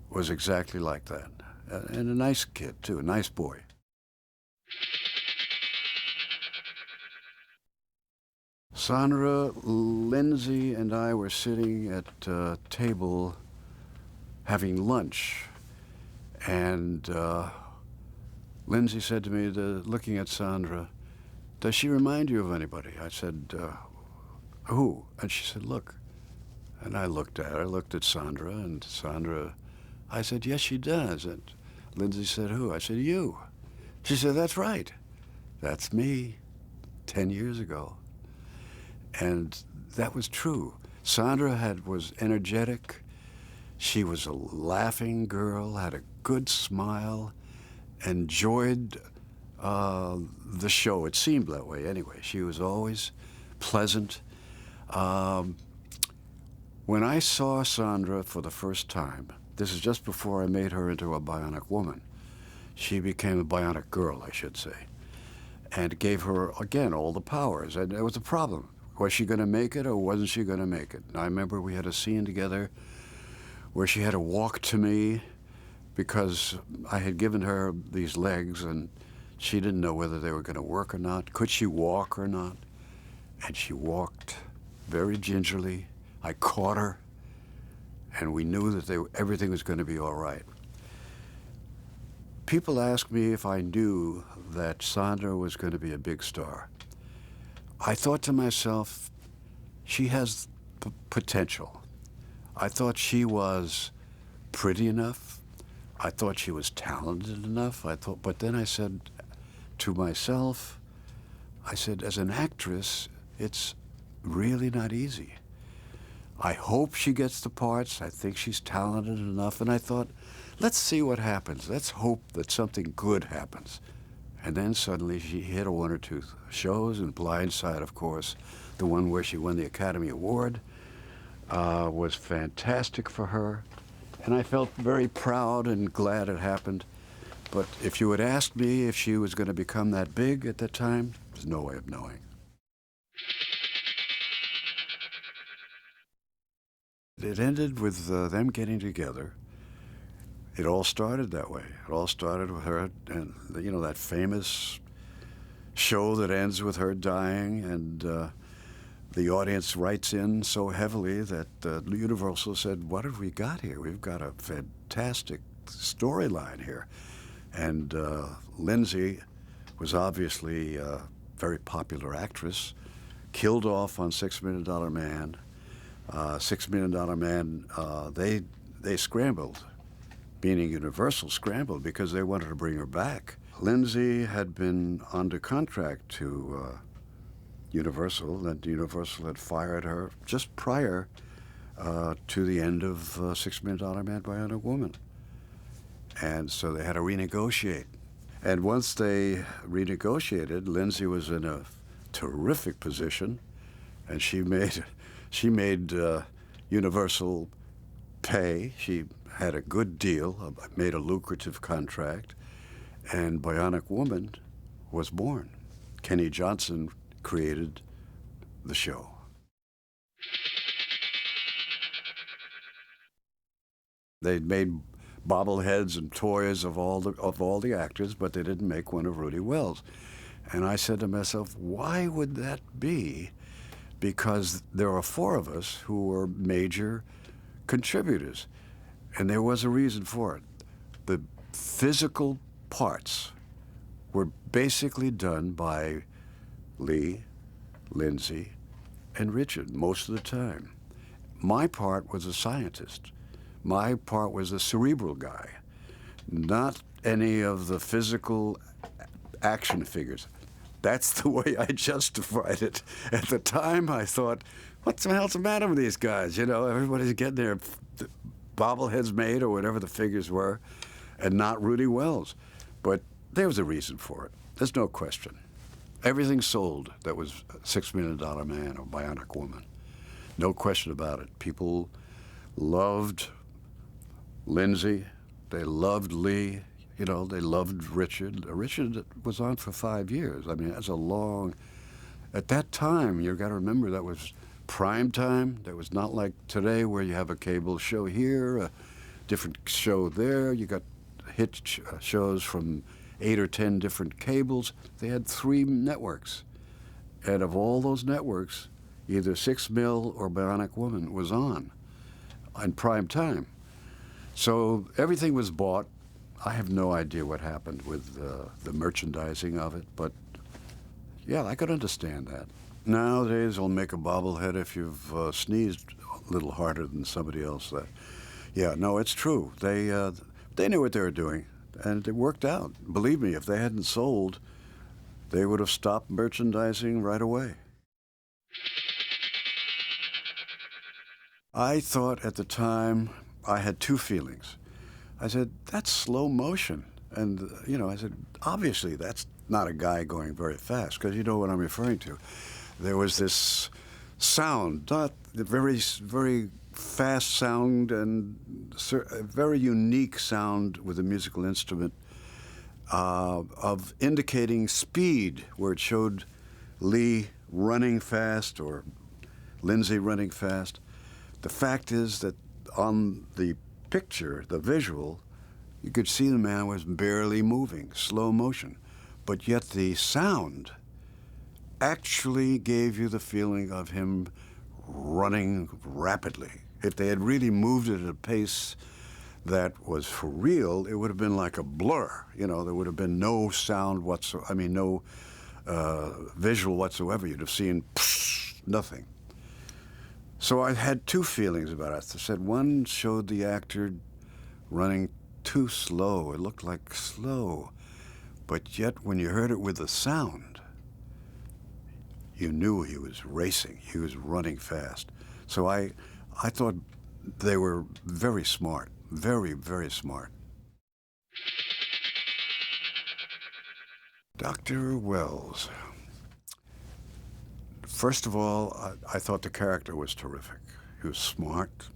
was exactly like that. And a nice kid, too, a nice boy. Sandra, Lindsay, and I were sitting at a table having lunch, and Lindsay said to me, looking at Sandra, does she remind you of anybody? I said, who? And she said, look. And I looked at her, I looked at Sandra, and Sandra, I said, yes, she does. And Lindsay said, who? I said, you. She said, that's right. That's me, 10 years ago. And that was true. Sandra was energetic. She was a laughing girl, had a good smile, enjoyed the show. It seemed that way anyway. She was always pleasant. When I saw Sandra for the first time, this is just before I made her into a bionic woman. She became a bionic girl, I should say, and gave her, again, all the powers. And it was a problem. Was she going to make it or wasn't she going to make it? And I remember we had a scene together where she had to walk to me because I had given her these legs and she didn't know whether they were going to work or not. Could she walk or not? And she walked very gingerly. I caught her, and we knew that everything was going to be all right. People ask me if I knew that Sandra was going to be a big star. I thought to myself, she has potential. I thought she was pretty enough. I thought she was talented enough. But then I said to myself, I said, as an actress, it's really not easy. I hope she gets the parts. I think she's talented enough. And I thought, let's see what happens. Let's hope that something good happens. And then suddenly she hit one or two shows, and Blindside, of course, the one where she won the Academy Award, was fantastic for her. And I felt very proud and glad it happened. But if you had asked me if she was going to become that big at that time, there's no way of knowing. It ended with them getting together. It all started that way. It all started with her, and that famous show that ends with her dying, and the audience writes in so heavily that Universal said, what have we got here? We've got a fantastic storyline here. And Lindsay was obviously a very popular actress, killed off on $6 Million Man. $6 Million Man, they scrambled, meaning Universal scrambled, because they wanted to bring her back. Lindsay had been under contract to Universal, and Universal had fired her just prior to the end of $6 Million Man Bionic Woman. And so they had to renegotiate. And once they renegotiated, Lindsay was in a terrific position, and she made Universal pay. She had a good deal, made a lucrative contract, and Bionic Woman was born. Kenny Johnson created the show. They'd made bobbleheads and toys of all the actors, but they didn't make one of Rudy Wells. And I said to myself, why would that be? Because there are four of us who were major contributors, and there was a reason for it. The physical parts were basically done by Lee, Lindsay, and Richard most of the time. My part was a scientist. My part was a cerebral guy, not any of the physical action figures. That's the way I justified it. At the time, I thought, what the hell's the matter with these guys? Everybody's getting their bobbleheads made or whatever the figures were, and not Rudy Wells. But there was a reason for it. There's no question. Everything sold that was $6 Million Man or Bionic Woman. No question about it. People loved Lindsay. They loved Lee. They loved Richard. Richard was on for 5 years. I mean, that's a long... At that time, you've got to remember, that was prime time. That was not like today where you have a cable show here, a different show there. You got hit shows from 8 or 10 different cables. They had 3 networks. And of all those networks, either 6 Mil or Bionic Woman was on prime time. So everything was bought. I have no idea what happened with the merchandising of it, but yeah, I could understand that. Nowadays, they'll make a bobblehead if you've sneezed a little harder than somebody else. Yeah, no, it's true. They knew what they were doing, and it worked out. Believe me, if they hadn't sold, they would have stopped merchandising right away. I thought at the time, I had 2 feelings. I said, that's slow motion. And, I said, obviously, that's not a guy going very fast, because you know what I'm referring to. There was this sound, not the very, very fast sound, and a very unique sound with a musical instrument of indicating speed, where it showed Lee running fast or Lindsay running fast. The fact is that on the picture, the visual, you could see the man was barely moving, slow motion. But yet the sound actually gave you the feeling of him running rapidly. If they had really moved it at a pace that was for real, it would have been like a blur. You know, there would have been no sound whatsoever. I mean, no visual whatsoever. You'd have seen nothing. So I had two feelings about it. I said one showed the actor running too slow. It looked like slow. But yet when you heard it with the sound, you knew he was racing. He was running fast. So I thought they were very smart, very, very smart. Dr. Wells. First of all, I thought the character was terrific. He was smart.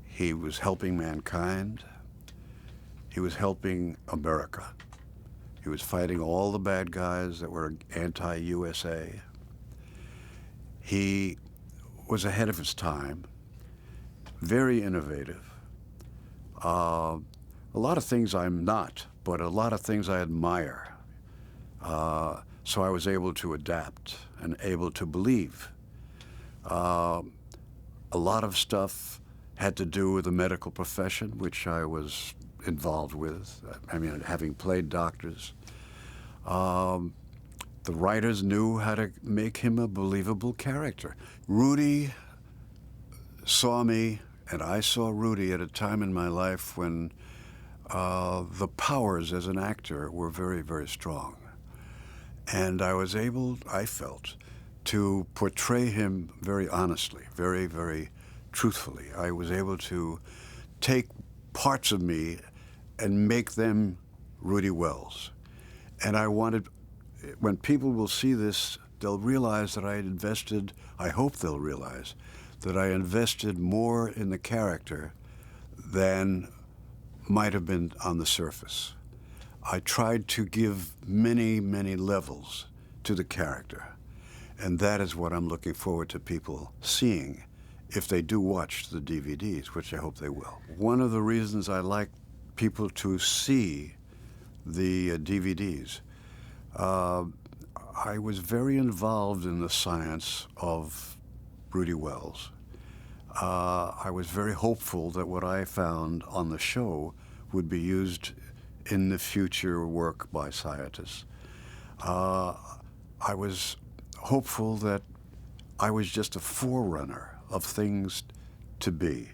He was helping mankind. He was helping America. He was fighting all the bad guys that were anti-USA. He was ahead of his time, very innovative. A lot of things I'm not, but a lot of things I admire. So I was able to adapt and able to believe. A lot of stuff had to do with the medical profession, which I was involved with. I mean, having played doctors. The writers knew how to make him a believable character. Rudy saw me, and I saw Rudy at a time in my life when the powers as an actor were very, very strong. And I was able, I felt, to portray him very honestly, very, very truthfully. I was able to take parts of me and make them Rudy Wells. And I wanted, when people will see this, they'll realize that I had invested, I hope they'll realize, that I invested more in the character than might have been on the surface. I tried to give many, many levels to the character. And that is what I'm looking forward to people seeing if they do watch the DVDs, which I hope they will. One of the reasons I like people to see the DVDs, I was very involved in the science of Rudy Wells. I was very hopeful that what I found on the show would be used in the future work by scientists. I was hopeful that I was just a forerunner of things to be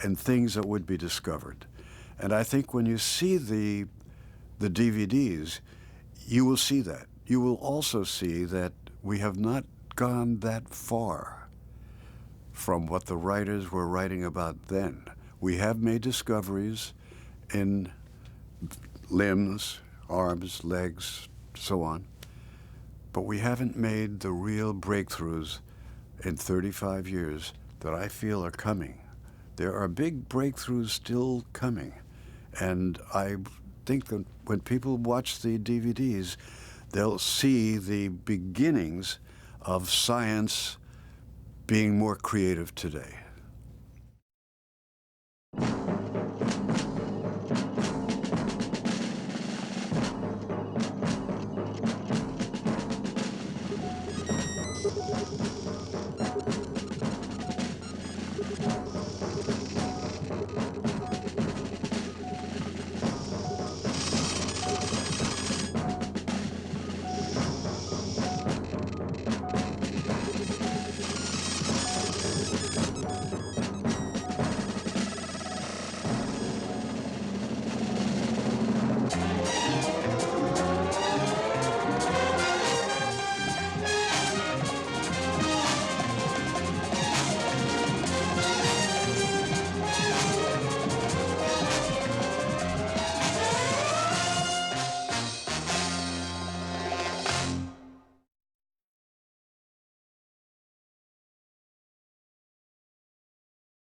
and things that would be discovered. And I think when you see the DVDs, you will see that. You will also see that we have not gone that far from what the writers were writing about then. We have made discoveries in limbs, arms, legs, so on, but we haven't made the real breakthroughs in 35 years that I feel are coming. There are big breakthroughs still coming, and I think that when people watch the DVDs, they'll see the beginnings of science being more creative today.